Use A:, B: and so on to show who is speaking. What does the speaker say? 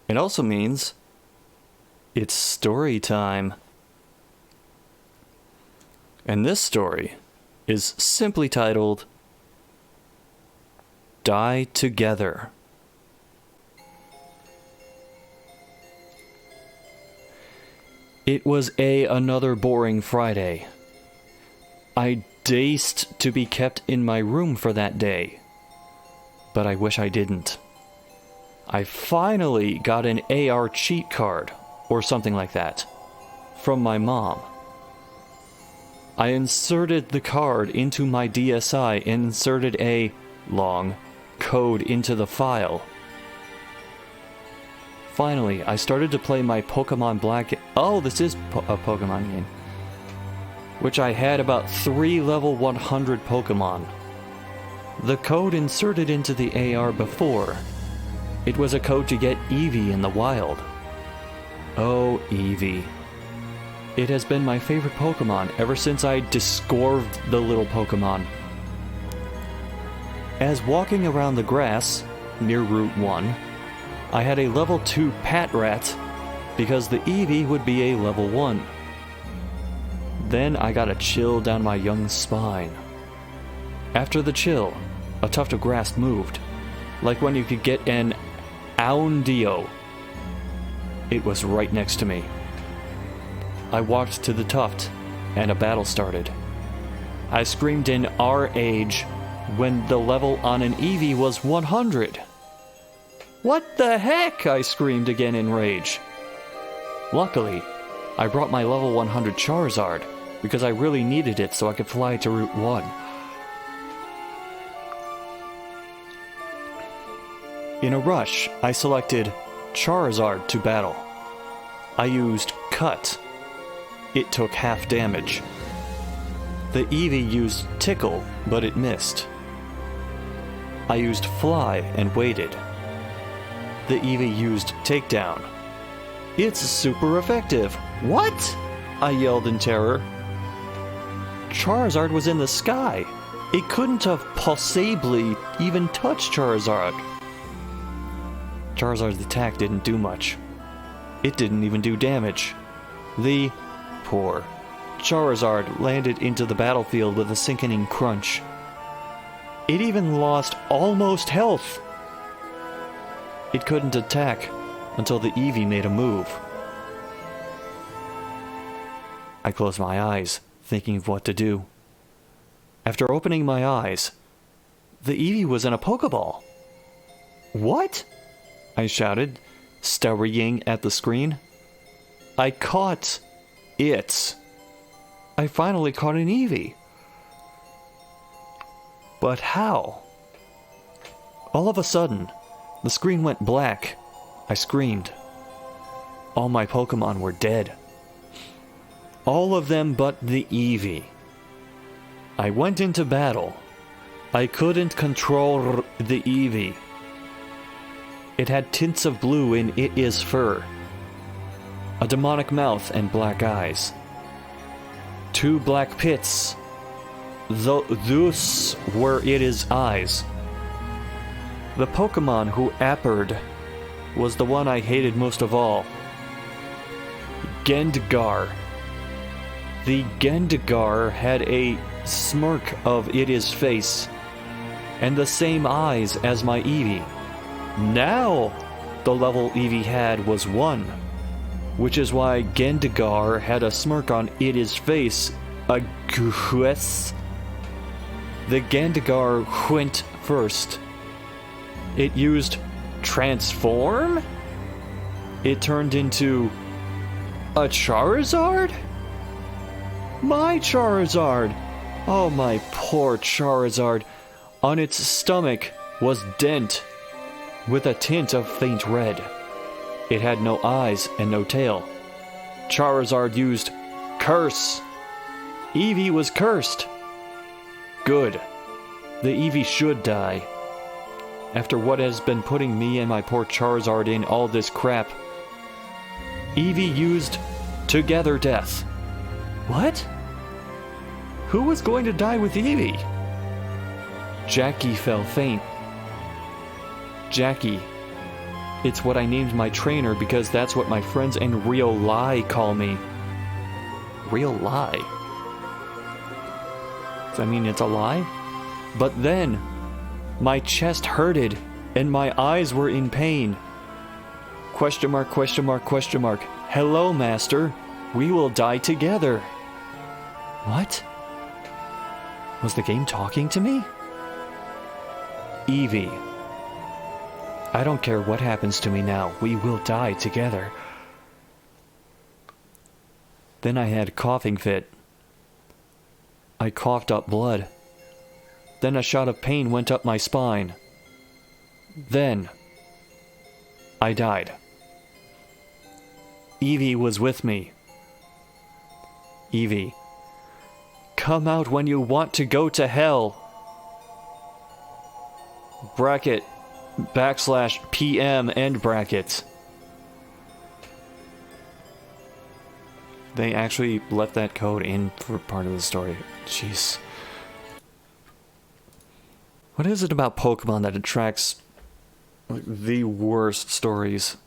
A: It also means it's story time. And this story is simply titled Die Together. It was another boring Friday. I dazed to be kept in my room for that day, but I wish I didn't. I finally got an AR cheat card, or something like that, from my mom. I inserted the card into my DSi and inserted a long code into the file. Finally, I started to play my Pokemon Black... Oh, this is a Pokemon game. Which I had about 3 level 100 Pokemon. The code inserted into the AR before. It was a code to get Eevee in the wild. Oh, Eevee. It has been my favorite Pokemon ever since I disgorged the little Pokemon. As walking around the grass, near Route 1, I had a level 2 Patrat, because the Eevee would be a level 1. Then I got a chill down my young spine. After the chill, a tuft of grass moved, like when you could get an Aundio. It was right next to me. I walked to the tuft, and a battle started. I screamed in our age when the level on an Eevee was 100. What the heck? I screamed again in rage. Luckily, I brought my level 100 Charizard, because I really needed it so I could fly to Route 1. In a rush, I selected Charizard to battle. I used Cut. It took half damage. The Eevee used Tickle, but it missed. I used Fly and waited. The Eevee used Takedown. It's super effective! What? I yelled in terror. Charizard was in the sky. It couldn't have possibly even touched Charizard. Charizard's attack didn't do much. It didn't even do damage. The poor Charizard landed into the battlefield with a sickening crunch. It even lost almost health. It couldn't attack until the Eevee made a move. I closed my eyes, thinking of what to do. After opening my eyes, the Eevee was in a Pokeball. What? I shouted, staring at the screen. I caught it. I finally caught an Eevee. But how? All of a sudden, the screen went black. I screamed. All my Pokemon were dead. All of them but the Eevee. I went into battle. I couldn't control the Eevee. It had tints of blue in its fur, a demonic mouth and black eyes. 2 black pits. Those were its eyes. The Pokemon who appeared was the one I hated most of all. Gengar. The Gengar had a smirk of its face, and the same eyes as my Eevee. Now, the level Eevee had was 1, which is why Gengar had a smirk on its face. The Gengar went first. It used Transform? It turned into a Charizard? My Charizard! Oh, my poor Charizard. On its stomach was dent, with a tint of faint red. It had no eyes and no tail. Charizard used Curse. Eevee was cursed. Good. The Eevee should die. After what has been putting me and my poor Charizard in all this crap. Eevee used Together Death. What? Who was going to die with Eevee? Jackie fell faint. Jackie. It's what I named my trainer because that's what my friends in real life call me. Real lie? Does that mean it's a lie? But then, my chest hurted and my eyes were in pain. Question mark, question mark, question mark. Hello, master. We will die together. What? Was the game talking to me? Evie. I don't care what happens to me now. We will die together. Then I had a coughing fit. I coughed up blood. Then a shot of pain went up my spine. Then I died. Evie was with me. Evie, come out when you want to go to hell. Bracket, backslash, PM, end bracket. They actually left that code in for part of the story. Jeez. What is it about Pokemon that attracts the worst stories?